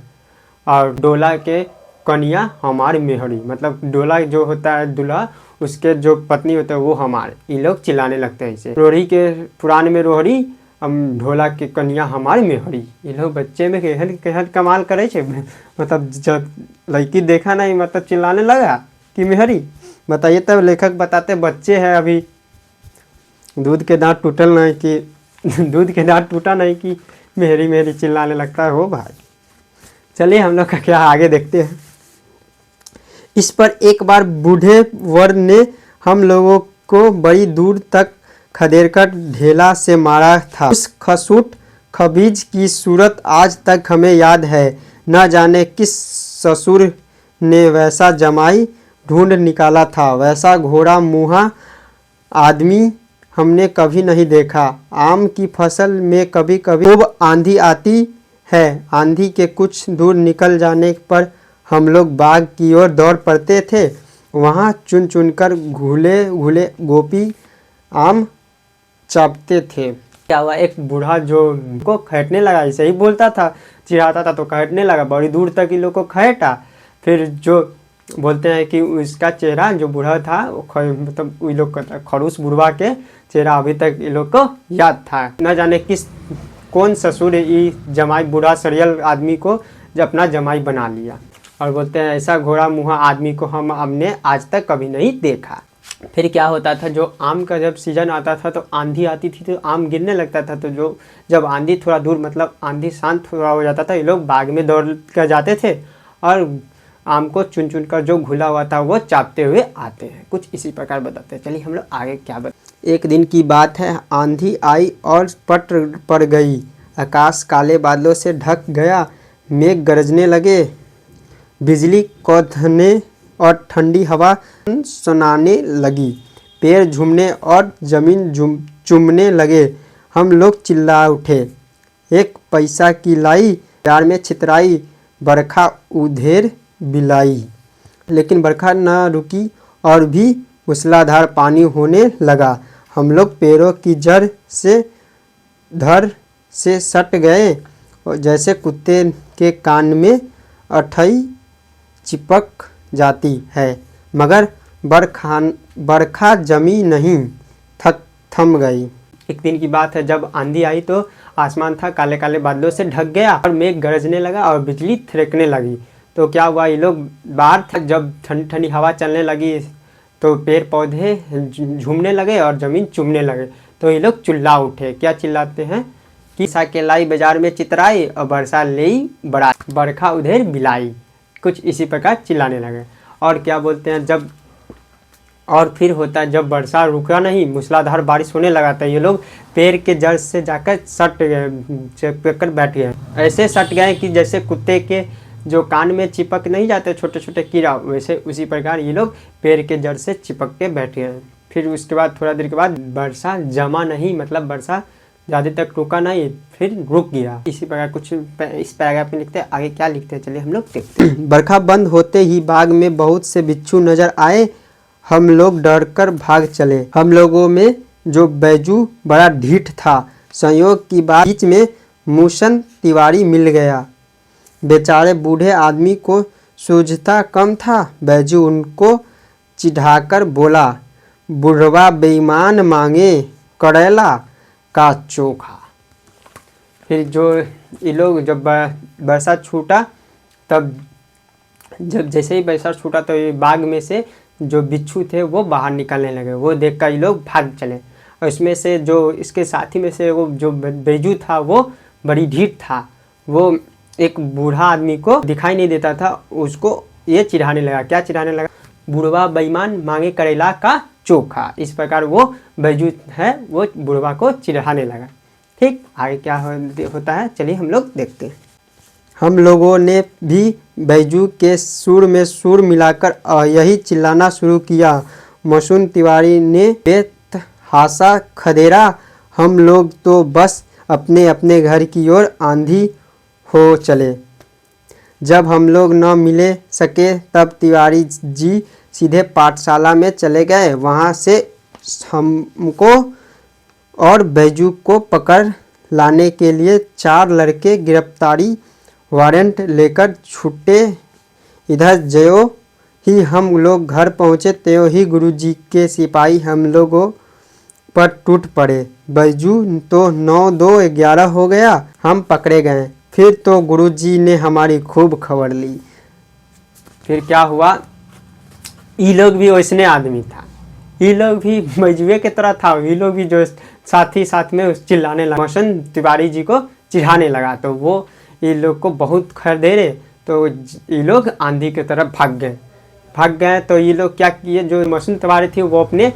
और डोला के कन्या हमार मेहरी मतलब डोला जो होता है दूल्हा, उसके जो पत्नी होता है वो हमार। ये लोग चिल्लाने लगते हैं इसे। रोहरी के पुराण में रोहरी, ढोला के कन्या हमार मेहरी। ये लोग बच्चे में केहन कमाल करे छे, मतलब जब लड़की देखा नहीं मतलब चिल्लाने लगा कि मेहरी। बताइए तब लेखक बताते बच्चे हैं अभी, दूध के दांत टूटल नहीं कि दूध के दांत टूटा नहीं कि मेहरी मेहरी चिल्लाने लगता है हो भाई। चलिए हम लोग का क्या आगे देखते हैं। इस पर एक बार बूढ़े वर ने हम लोगों को बड़ी दूर तक खदेड़कर ढेला से मारा था। उस खसूट खबीज की सूरत आज तक हमें याद है। न जाने किस ससुर ने वैसा जमाई ढूंढ निकाला था, वैसा घोड़ा मुँहा आदमी हमने कभी नहीं देखा। आम की फसल में कभी कभी खूब आंधी आती है। आंधी के कुछ दूर निकल जाने पर हम लोग बाग की ओर दौड़ पड़ते थे। वहाँ चुन चुनकर घुले घुले गोपी आम चापते थे। क्या हुआ, एक बूढ़ा जो को खैटने लगा, ऐसे ही बोलता था, चिढ़ाता था तो खैटने लगा, बड़ी दूर तक इन लोग को खैटा। फिर जो बोलते हैं कि उसका चेहरा जो बूढ़ा था मतलब उन लोग का खड़ूस बुढ़वा के चेहरा अभी तक इन लोग को याद था। न जाने कौन ससुर ये जमाई बूढ़ा सरियल आदमी को अपना जमाई बना लिया। और बोलते हैं ऐसा घोड़ा मुँहा आदमी को हमने आज तक कभी नहीं देखा। फिर क्या होता था, जो आम का जब सीज़न आता था तो आंधी आती थी तो आम गिरने लगता था। तो जब आंधी थोड़ा दूर मतलब आंधी शांत थोड़ा हो जाता था, ये लोग बाग में दौड़ कर जाते थे और आम को चुन चुन कर जो घुला हुआ था वो चापते हुए आते हैं। कुछ इसी प्रकार बताते हैं। चलिए हम लोग आगे क्या एक दिन की बात है, आंधी आई और पट पड़ गई। आकाश काले बादलों से ढक गया, मेघ गरजने लगे, बिजली कौंधने और ठंडी हवा सुनाने लगी, पेड़ झूमने और ज़मीन चूमने लगे। हम लोग चिल्ला उठे, एक पैसा की लाई, प्यार में छितराई, बरखा उधेर बिलाई। लेकिन बरखा न रुकी और भी मूसलाधार पानी होने लगा। हम लोग पेड़ों की जड़ से धड़ से सट गए और जैसे कुत्ते के कान में अठई चिपक जाती है, मगर बरखा जमी नहीं, थम गई। एक दिन की बात है, जब आंधी आई तो आसमान था काले काले बादलों से ढक गया और मेघ गरजने लगा और बिजली थिरकने लगी। तो क्या हुआ, ये लोग बाहर थे, जब ठंडी ठंडी हवा चलने लगी तो पेड़ पौधे झूमने लगे और ज़मीन चूमने लगे। तो ये लोग चिल्ला उठे। क्या चिल्लाते हैं कि सा के लाई बाजार में चितराई और बरसा ले बड़ा, बरखा उधेर बिलाई। कुछ इसी प्रकार चिल्लाने लगे। और क्या बोलते हैं, जब और फिर होता है जब वर्षा रुका नहीं, मूसलाधार बारिश होने लगा था, ये लोग पेड़ के जड़ से जाकर सट गए, चिपक कर बैठ गए। ऐसे सट गए कि जैसे कुत्ते के जो कान में चिपक नहीं जाते छोटे छोटे कीड़ा, वैसे उसी प्रकार ये लोग पेड़ के जड़ से चिपक के बैठ गए। फिर उसके बाद थोड़ा देर के बाद वर्षा जमा नहीं, मतलब वर्षा ज़्यादा तक रुका नहीं, फिर रुक गया। इसी प्रकार कुछ इस पैराग्राफ में लिखते हैं। आगे क्या लिखते हैं चलिए हम लोग देखते हैं। बरखा बंद होते ही बाग में बहुत से बिच्छू नजर आए। हम लोग डरकर भाग चले। हम लोगों में जो बैजू बड़ा ढीठ था। संयोग की बात बीच में मूसन तिवारी मिल गया। बेचारे बूढ़े आदमी को सूझता कम था। बैजू उनको चिढ़ाकर बोला, बुढ़वा बेईमान मांगे करेला का चोखा। फिर जो ये लोग जब बरसा छूटा, तब जब जैसे ही बरसा छूटा तो ये बाग में से जो बिच्छू थे वो बाहर निकलने लगे। वो देखकर ये लोग भाग चले। और इसमें से जो इसके साथी में से वो जो बैजू था वो बड़ी ढीठ था। वो एक बूढ़ा आदमी को दिखाई नहीं देता था, उसको ये चिढ़ाने लगा। क्या चिढ़ाने लगा? बुढ़वा बेईमान मांगे करेला का चोखा। इस प्रकार वो बैजू है वो बुढ़वा को चिढ़ाने लगा। ठीक, आगे क्या होता है चलिए हम लोग देखते हैं। हम लोगों ने भी बैजू के सुर में सुर मिलाकर यही चिल्लाना शुरू किया। मसून तिवारी ने बेतहासा खदेड़ा। हम लोग तो बस अपने अपने घर की ओर आंधी हो चले। जब हम लोग न मिले सके तब तिवारी जी सीधे पाठशाला में चले गए। वहाँ से हमको और बैजू को पकड़ लाने के लिए 4 लड़के गिरफ्तारी वारंट लेकर छूटे। इधर ज्यों ही हम लोग घर पहुँचे त्यों ही गुरुजी के सिपाही हम लोगों पर टूट पड़े। बैजू तो 9-2-11 हो गया। हम पकड़े गए। फिर तो गुरुजी ने हमारी खूब खबर ली। फिर क्या हुआ, ये लोग भी वैसने आदमी था। ये लोग भी बैजुए की तरह था। ये लोग भी जो साथ में चिल्लाने लगा, मसून तिवारी जी को चिढ़ाने लगा। तो वो ये लोग को बहुत खदेड़े तो ये लोग आंधी की तरफ भाग गए। तो ये लोग क्या किए, जो मसून तिवारी थी वो अपने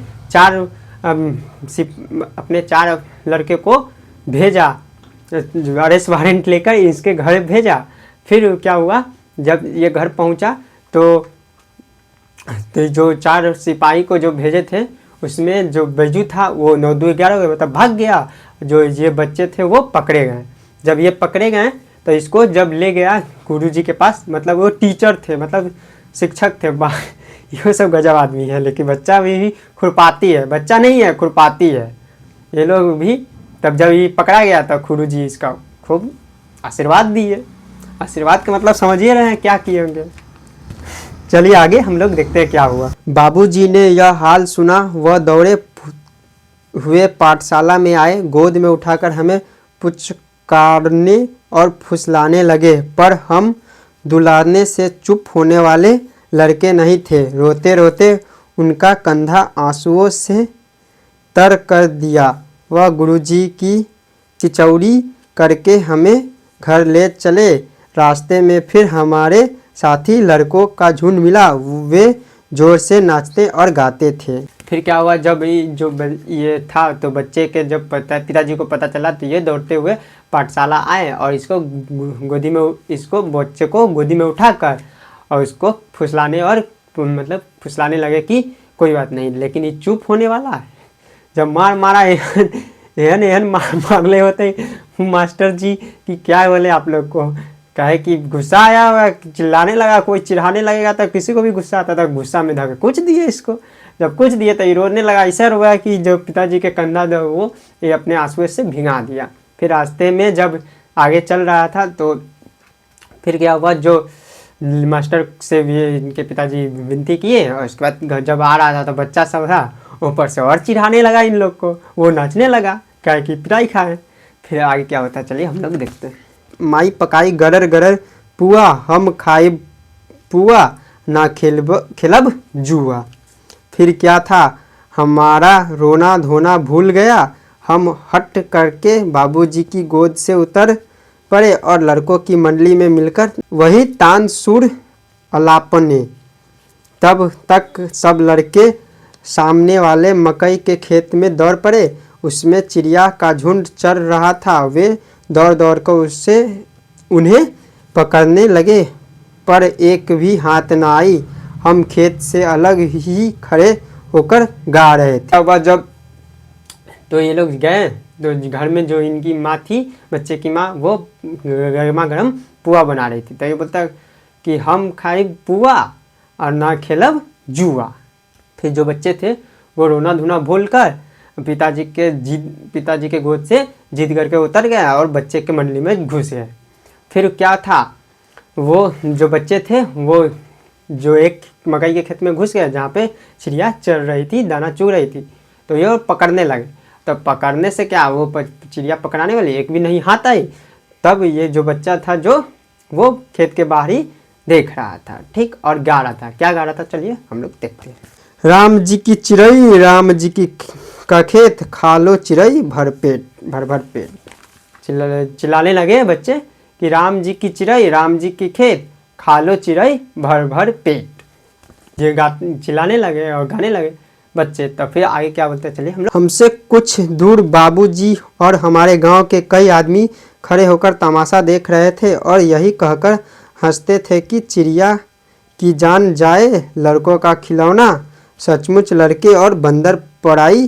4 लड़के को भेजा, अरेस्ट वारंट लेकर इसके घर भेजा। फिर क्या हुआ, जब ये घर पहुंचा तो जो 4 सिपाही को जो भेजे थे उसमें जो बैजू था वो 9-2-11 मतलब भाग गया। जो ये बच्चे थे वो पकड़े गए। जब ये पकड़े गए तो इसको जब ले गया गुरुजी के पास, मतलब वो टीचर थे, मतलब शिक्षक थे। ये सब गजब आदमी है, लेकिन बच्चा भी खुरपाती है। बच्चा नहीं है, खुरपाती है ये लोग भी। तब जब ये पकड़ा गया तो गुरुजी इसका खूब आशीर्वाद दिए। आशीर्वाद का मतलब समझिए रहे हैं क्या किए होंगे। चलिए आगे हम लोग देखते हैं क्या हुआ। बाबूजी ने यह हाल सुना। वह दौड़े हुए पाठशाला में आए। गोद में उठाकर हमें पुचकारने और फुसलाने लगे। पर हम दुलारने से चुप होने वाले लड़के नहीं थे। रोते रोते उनका कंधा आंसुओं से तर कर दिया। वह गुरुजी की चिचौड़ी करके हमें घर ले चले। रास्ते में फिर हमारे साथी लड़कों का झुंड मिला। वे जोर से नाचते और गाते थे। फिर क्या हुआ, जब ये था तो बच्चे के जब पिताजी को पता चला तो ये दौड़ते हुए पाठशाला आए और इसको बच्चे को गोदी में उठाकर और उसको फुसलाने और मतलब फुसलाने लगे कि कोई बात नहीं। लेकिन ये चुप होने वाला है। जब मारा एहन मारले होते मास्टर जी कि क्या बोले आप लोग को, कहे कि गुस्सा आया हुआ, चिल्लाने लगा। कोई चिढ़ाने लगेगा तो किसी को भी गुस्सा आता था। गुस्सा में धक्का कुछ दिए इसको। जब कुछ दिए तो ये रोने लगा। ऐसा रोया कि जो पिताजी के कंधा था वो ये अपने आंसुओं से भिगा दिया। फिर रास्ते में जब आगे चल रहा था तो फिर क्या हुआ, जो मास्टर से भी इनके पिताजी विनती किए और उसके बाद जब आ रहा था तो बच्चा सब था ऊपर से और चिढ़ाने लगा इन लोग को। वो नाचने लगा क्या कि पिटाई खाए। फिर आगे क्या होता है चलिए हम लोग देखते हैं। माई पकाई गरर गरर पुआ, हम खाई पुआ ना खेलब जुआ। फिर क्या था, हमारा रोना धोना भूल गया। हम हट करके बाबूजी की गोद से उतर पड़े और लड़कों की मंडली में मिलकर वही तान सुर अलापने। तब तक सब लड़के सामने वाले मकई के खेत में दौड़ पड़े। उसमें चिड़िया का झुंड चर रहा था। वे दौड़ दौड़ कर उन्हें पकड़ने लगे, पर एक भी हाथ न आई। हम खेत से अलग ही खड़े होकर गा रहे थे। अब जब तो ये लोग गए तो घर में जो इनकी माँ थी, बच्चे की माँ, वो गर्मा गर्म पुआ बना रही थी। तो ये बोलता कि हम खाए पुआ और ना खेलब जुआ। फिर जो बच्चे थे वो रोना धोना भूल कर पिताजी के गोद से जिद करके उतर गया और बच्चे के मंडली में घुस गए। फिर क्या था, वो जो बच्चे थे वो जो एक मकई के खेत में घुस गया जहाँ पे चिड़िया चर रही थी, दाना चुग रही थी। तो ये पकड़ने लगे। तब पकड़ने से क्या, वो चिड़िया पकड़ाने वाली एक भी नहीं हाथ आई। तब ये जो बच्चा था जो वो खेत के बाहर ही देख रहा था, ठीक, और गा रहा था। क्या गा रहा था, चलिए हम लोग देखते हैं। राम जी की चिड़ई, राम जी की का खेत, खा लो चिड़ई भर पेट, भर भर पेट। चिल्लाने लगे बच्चे कि राम जी की चिड़ई, राम जी की खेत, खा लो चिड़ई भर भर पेट। ये चिल्लाने लगे और गाने लगे बच्चे। तो फिर आगे क्या बोलते, चलिए हम लोग। हमसे कुछ दूर बाबूजी और हमारे गांव के कई आदमी खड़े होकर तमाशा देख रहे थे और यही कहकर हंसते थे कि चिड़िया की जान जाए लड़कों का खिलौना। सचमुच लड़के और बंदर पराई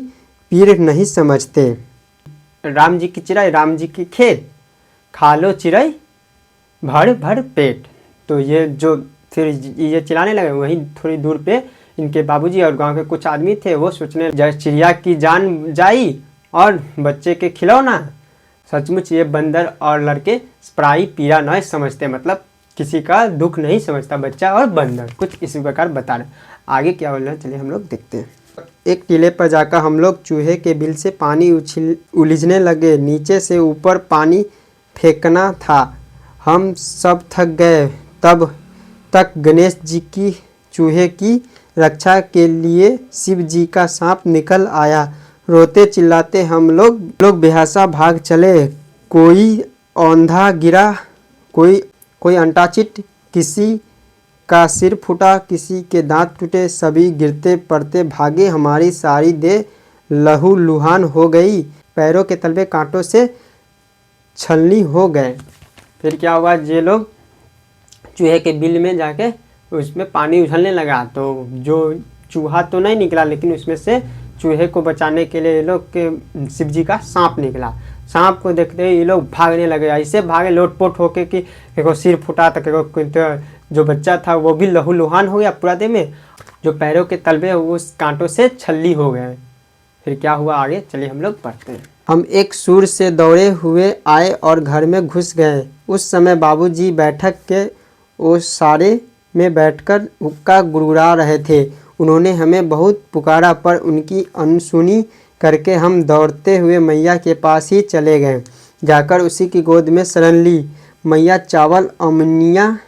पीर नहीं समझते। राम जी की चिड़ई, राम जी की खेत, खा लो चिड़ई भर भर पेट। तो ये जो फिर ये चिल्लाने लगे। वहीं थोड़ी दूर पे इनके बाबूजी और गांव के कुछ आदमी थे, वो सोचने जब चिड़िया की जान जाई और बच्चे के खिलौना। सचमुच ये बंदर और लड़के पराई पीरा नहीं समझते, मतलब किसी का दुख नहीं समझता बच्चा और बंदर। कुछ इसी प्रकार बता रहे। आगे क्या बोल रहे हैं, चलिए हम लोग देखते हैं। एक टीले पर जाकर हम लोग चूहे के बिल से पानी उलीझने लगे। नीचे से ऊपर पानी फेंकना था। हम सब थक गए। तब तक गणेश जी की चूहे की रक्षा के लिए शिव जी का सांप निकल आया। रोते चिल्लाते हम लोग बेहासा भाग चले। कोई औंधा गिरा, कोई अंटाचिट, किसी का सिर फूटा, किसी के दांत टूटे। सभी गिरते पड़ते भागे। हमारी सारी देह लहू लुहान हो गई। पैरों के तलवे कांटों से छलनी हो गए। फिर क्या हुआ, ये लोग चूहे के बिल में जाके उसमें पानी उछलने लगा। तो जो चूहा तो नहीं निकला, लेकिन उसमें से चूहे को बचाने के लिए ये लोग के शिव जी का सांप निकला। सांप को देखते ही ये लोग भागने लगे। ऐसे भागे लोटपोट होके कि देखो सिर फूटा, तो जो बच्चा था वो भी लहू लुहान हो गया पूरा देह में। जो पैरों के तलवे उस कांटों से छल्ली हो गए। फिर क्या हुआ आगे, चलिए हम लोग पढ़ते हैं। हम एक सुर से दौड़े हुए आए और घर में घुस गए। उस समय बाबूजी बैठक के ओसारे में बैठकर हुक्का गुड़गुड़ा रहे थे। उन्होंने हमें बहुत पुकारा, पर उनकी अनसुनी करके हम दौड़ते हुए मैया के पास ही चले गए। जाकर उसी की गोद में शरण ली। मैया चावल अमनिया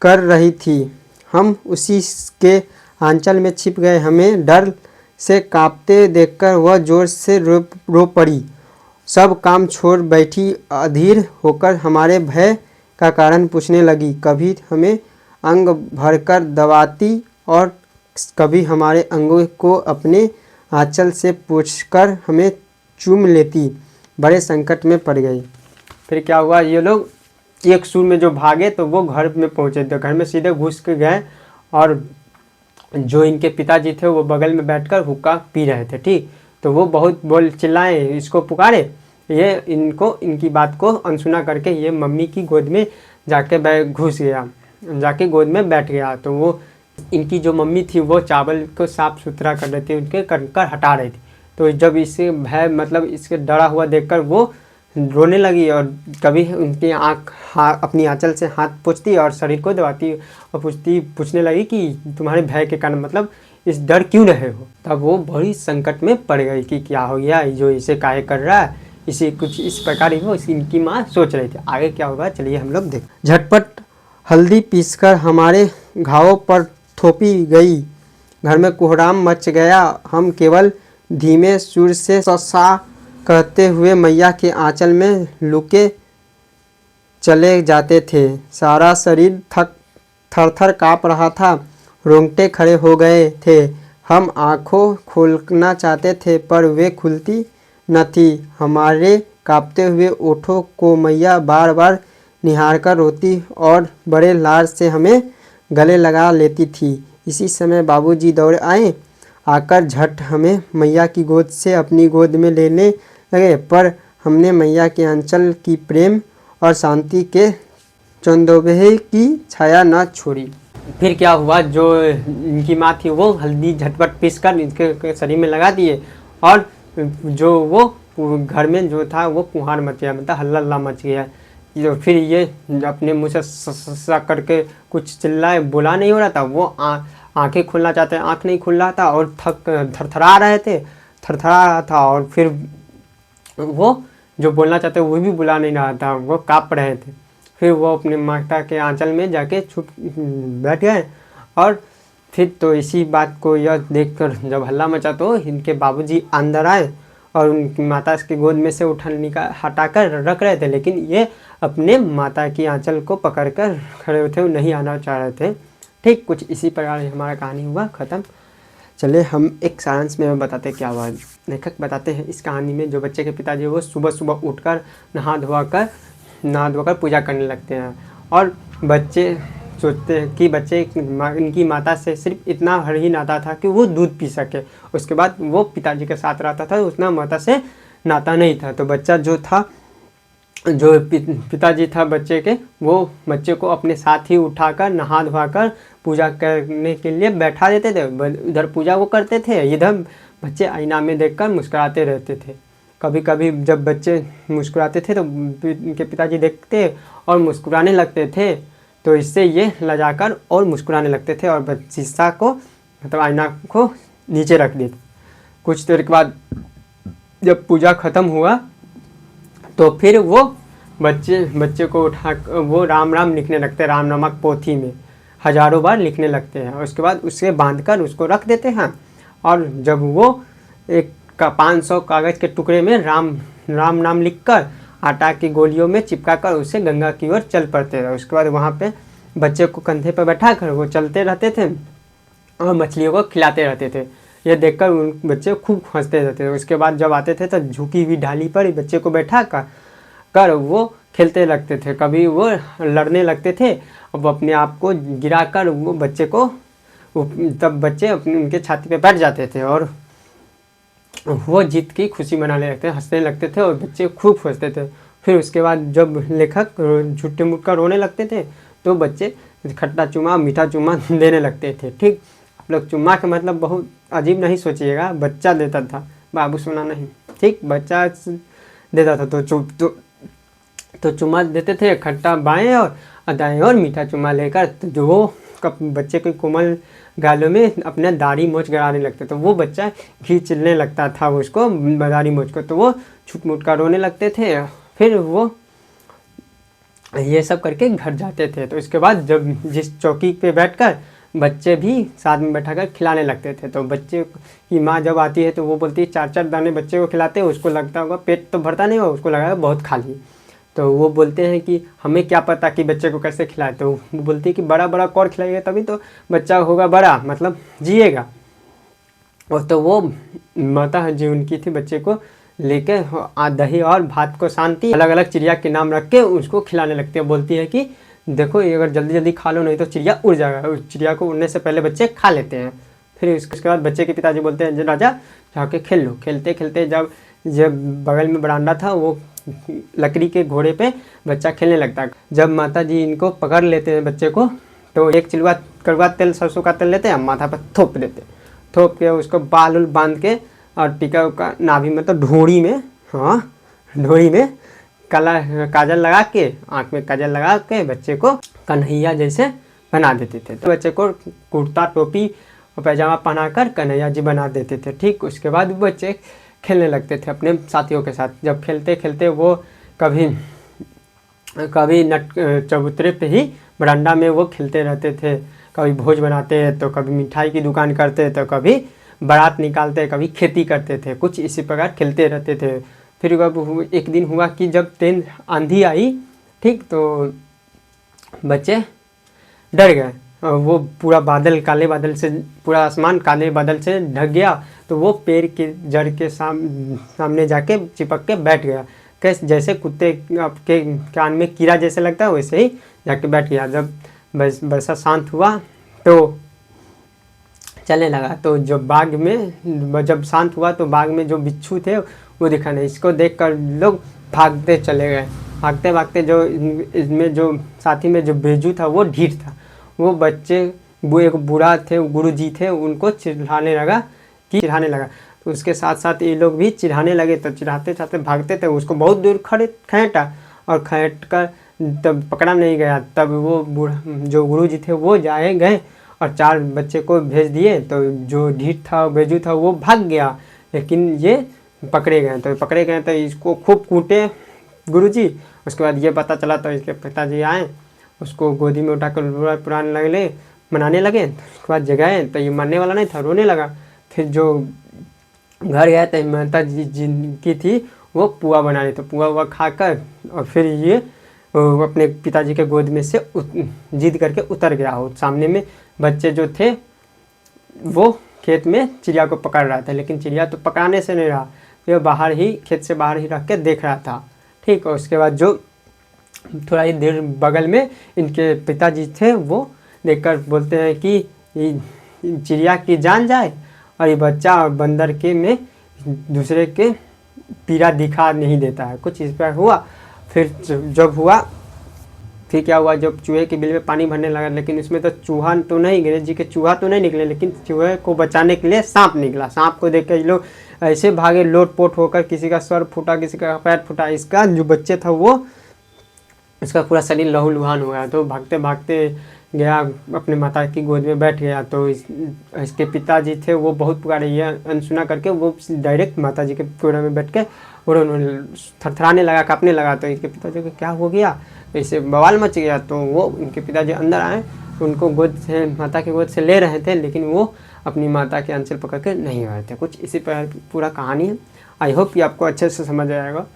कर रही थी। हम उसी के आंचल में छिप गए। हमें डर से कांपते देखकर वह जोर से रो पड़ी। सब काम छोड़ बैठी, अधीर होकर हमारे भय का कारण पूछने लगी। कभी हमें अंग भरकर दबाती और कभी हमारे अंगों को अपने आंचल से पूछकर हमें चूम लेती। बड़े संकट में पड़ गई। फिर क्या हुआ, ये लोग एक सुर में जो भागे तो वो घर में पहुंचे। तो घर में सीधे घुस के गए और जो इनके पिताजी थे वो बगल में बैठकर हुक्का पी रहे थे, ठीक। तो वो बहुत चिल्लाए, इसको पुकारे। ये इनकी बात को अनसुना करके ये मम्मी की गोद में जाके घुस गया, जाके गोद में बैठ गया। तो वो इनकी जो मम्मी थी वो चावल को साफ सुथरा कर रही थी, उनके कंकर हटा रही थी। तो जब इसे भय, मतलब इसके डरा हुआ देखकर वो रोने लगी और कभी उनकी अपनी आंचल से हाथ पोंछती और शरीर को दबाती और पूछने लगी कि तुम्हारे भय के कारण, मतलब इस डर क्यों रहे हो। तब वो बड़ी संकट में पड़ गई कि क्या हो गया, जो इसे काहे कर रहा है, इसे कुछ इस प्रकार ही वो इनकी माँ सोच रही थी। आगे क्या होगा, चलिए हम लोग देख। झटपट हल्दी पीसकर हमारे घावों पर थोपी गई। घर में कोहराम मच गया। हम केवल धीमे सुर से ससा कहते हुए मैया के आंचल में लुके चले जाते थे। सारा शरीर थर थर काँप रहा था। रोंगटे खड़े हो गए थे। हम आँखों खोलना चाहते थे पर वे खुलती न थी। हमारे कांपते हुए ओठों को मैया बार बार निहारकर रोती और बड़े लाड से हमें गले लगा लेती थी। इसी समय बाबूजी दौड़ आए, आकर झट हमें मैया की गोद से अपनी गोद में लेने लगे, पर हमने मैया के आंचल की प्रेम और शांति के चंदोबे की छाया न छोड़ी। फिर क्या हुआ, जो इनकी माँ थी वो हल्दी झटपट पीस कर इनके शरीर में लगा दिए और जो वो घर में जो था वो कुहार मच गया, मतलब हल्ला हल्ला मच गया। जो फिर ये अपने मुँह से सा करके कुछ चिल्लाए, बोला नहीं हो रहा था, वो आंखें खोलना चाहते, आंख नहीं खुल रहा था और थरथरा रहे थे, थरथरा रहा था। और फिर वो जो बोलना चाहते वो भी बुला नहीं रहा था, वो काँप रहे थे। फिर वो अपने माता के आंचल में जाके छुप बैठ गए। और फिर तो इसी बात को यह देखकर जब हल्ला मचा तो इनके बाबूजी अंदर आए और उनकी माता की गोद में से हटाकर रख रहे थे, लेकिन ये अपने माता की आंचल को पकड़कर खड़े हुए थे, वो नहीं आना चाह रहे थे। ठीक कुछ इसी प्रकार हमारा कहानी हुआ ख़त्म। चलिए हम एक सारांश में बताते क्या हुआ। लेखक बताते हैं इस कहानी में जो बच्चे के पिताजी वो सुबह सुबह उठकर नहा धोकर पूजा करने लगते हैं और बच्चे सोचते हैं कि बच्चे इनकी माता से सिर्फ इतना हर ही नाता था कि वो दूध पी सके, उसके बाद वो पिताजी के साथ रहता था, उतना माता से नाता नहीं था। तो बच्चा जो था, जो पिताजी था बच्चे के, वो बच्चे को अपने साथ ही उठाकर नहा धोकर पूजा करने के लिए बैठा देते थे। इधर पूजा वो करते थे, इधर बच्चे आईना में देखकर मुस्कुराते रहते थे। कभी कभी जब बच्चे मुस्कुराते थे तो इनके पिताजी देखते और मुस्कुराने लगते थे, तो इससे ये लजाकर और मुस्कुराने लगते थे और शीशा को मतलब आईना को नीचे रख देते। कुछ देर के बाद जब पूजा ख़त्म हुआ तो फिर वो बच्चे को उठा वो राम राम लिखने लगते, राम नामक पोथी में हजारों बार लिखने लगते हैं। उसके बाद उसे बांधकर उसको रख देते हैं और जब वो एक 500 कागज़ के टुकड़े में राम नाम लिखकर आटा की गोलियों में चिपकाकर उसे गंगा की ओर चल पड़ते थे। उसके बाद वहाँ पे बच्चे को कंधे पर बैठाकर वो चलते रहते थे और मछलियों को खिलाते रहते थे। ये देखकर उन बच्चे खूब हंसते रहते थे। उसके बाद जब आते थे तो झुकी हुई ढाली पर बच्चे को बैठा कर वो खेलते लगते थे, कभी वो लड़ने लगते थे और वो अपने आप को गिराकर वो बच्चे को तब बच्चे उनके छाती पे बैठ जाते थे और वो जीत की खुशी मनाने लगते, हंसने लगते थे और बच्चे खूब हंसते थे। फिर उसके बाद जब लेखक झूठे मूठ कर रोने लगते थे तो बच्चे खट्टा चुम्मा मीठा चुम्मा देने लगते थे। ठीक, आप लोग चुम्मा का मतलब बहुत अजीब नहीं सोचिएगा, बच्चा देता था, बाबू सुना नहीं। ठीक, बच्चा देता था तो चुम्मा देते थे, खट्टा बाएं और दाएं और मीठा चुम्मा लेकर। तो जो बच्चे के कोमल गालों में अपने दाढ़ी मोछ गड़ाने लगते, तो वो बच्चा खींचने लगता था उसको दाढ़ी मोछ को, तो वो छुट मुट कर रोने लगते थे। फिर वो ये सब करके घर जाते थे। तो इसके बाद जब जिस चौकी पे बैठकर बच्चे भी साथ में बैठाकर खिलाने लगते थे, तो बच्चे की माँ जब आती है तो वो बोलती है 4-4 दाने बच्चे को खिलाते हैं, उसको लगता होगा पेट तो भरता नहीं होगा, उसको लगा बहुत खा ली। तो वो बोलते हैं कि हमें क्या पता कि बच्चे को कैसे खिलाए, तो वो बोलती है कि बड़ा बड़ा कौर खिलाइएगा तभी तो बच्चा होगा बड़ा, मतलब जिएगा। और तो वो माता जी उनकी थी बच्चे को लेके दही और भात को शांति अलग अलग चिड़िया के नाम रख के उसको खिलाने लगती है। बोलती है कि देखो ये अगर जल्दी जल्दी खा लो नहीं तो चिड़िया उड़ जाएगा, उस चिड़िया को उड़ने से पहले बच्चे खा लेते हैं। फिर उसके बाद बच्चे के पिताजी बोलते हैं राजा जाके खेल लो। खेलते खेलते जब बगल में बरामदा था वो लकड़ी के घोड़े पे बच्चा खेलने लगता है। जब माता जी इनको पकड़ लेते हैं बच्चे को तो एक चिलवा कड़वा तेल सरसों का तेल लेते हैं, माथा पर थोप देते, थोप के उसको बाल उल बांध के और टीका का नाभि में तो ढोड़ी में, हाँ ढोड़ी में काजल लगा के, आँख में काजल लगा के बच्चे को कन्हैया जैसे बना देते थे। तो बच्चे को कुर्ता टोपी और पैजामा पहनाकर कन्हैया जी बना देते थे। ठीक, उसके बाद बच्चे खेलने लगते थे अपने साथियों के साथ। जब खेलते खेलते वो कभी चबूतरे पे ही बरामदा में वो खेलते रहते थे, कभी भोज बनाते तो कभी मिठाई की दुकान करते तो कभी बारात निकालते, कभी खेती करते थे, कुछ इसी प्रकार खेलते रहते थे। फिर एक दिन हुआ कि जब तेज आंधी आई, ठीक, तो बच्चे डर गए वो पूरा बादल, काले बादल से, पूरा आसमान काले बादल से ढक गया। तो वो पेड़ के जड़ के सामने जाके चिपक के बैठ गया। कैसे, जैसे कुत्ते के कान में कीड़ा जैसे लगता है वैसे ही जाके बैठ गया। जब बरसात शांत हुआ तो चलने लगा। तो जब बाग में, जब शांत हुआ तो बाग में जो बिच्छू थे वो दिखा नहीं। इसको देखकर लोग भागते चले गए। भागते भागते जो इसमें जो साथी में जो बेजू था वो ढीठ था। वो बच्चे, वो एक बूढ़ा थे, गुरुजी थे, उनको चिढ़ाने लगा। तो उसके साथ साथ ये लोग भी चिढ़ाने लगे। तो चिढ़ाते चिढ़ाते भागते थे, उसको बहुत दूर खींचा और खींच कर तब पकड़ा नहीं गया। तब वो बूढ़ा जो गुरुजी थे वो गए और 4 बच्चे को भेज दिए। तो जो ढीठ था, बेजू था, वो भाग गया, लेकिन ये पकड़े गए। तो इसको खूब कूटे गुरुजी। उसके बाद ये पता चला तो इसके पिताजी आए, उसको गोदी में उठाकर मनाने लगे। उसके बाद जगाए तो ये मरने वाला नहीं था, रोने लगा। फिर जो घर गया तो माता जी जिनकी थी वो पुआ बना रही। तो पुआ हुआ खाकर और फिर ये अपने पिताजी के गोद में से जिद करके उतर गया। हो सामने में बच्चे जो थे वो खेत में चिड़िया को पकड़ रहा था, लेकिन चिड़िया तो पकड़ाने से नहीं रहा, वो बाहर ही, खेत से बाहर ही रख के देख रहा था। ठीक है, उसके बाद जो थोड़ा ही देर बगल में इनके पिताजी थे वो देखकर बोलते हैं कि चिड़िया की जान जाए और ये बच्चा और बंदर के में दूसरे के पीड़ा दिखा नहीं देता है। कुछ इस पर हुआ। फिर जब हुआ, फिर क्या हुआ, जब चूहे के बिल में पानी भरने लगा, लेकिन उसमें तो चूहा तो नहीं, गणेश जी के चूहा तो नहीं निकले, लेकिन चूहे को बचाने के लिए सांप निकला। सांप को देख कर लोग ऐसे भागे लोटपोट होकर, किसी का सर फूटा, किसी का पैर फूटा। इसका जो बच्चे था वो, इसका पूरा शरीर लहूलुहान हो गया। तो भागते भागते गया, अपने माता की गोद में बैठ गया। तो इसके पिताजी थे वो बहुत पुकारे, ये अनसुना करके वो डायरेक्ट माता जी के कोरे में बैठ के और थरथराने लगा, काँपने लगा। तो इसके पिताजी को क्या हो गया, ऐसे बवाल मच गया। तो वो इनके पिताजी अंदर आए, उनको गोद से, माता की गोद से ले रहे थे, लेकिन वो अपनी माता के आंचल पकड़ के नहीं रहे थे। कुछ इसी पर पूरा कहानी है। आई होप कि आपको अच्छे से समझ आएगा।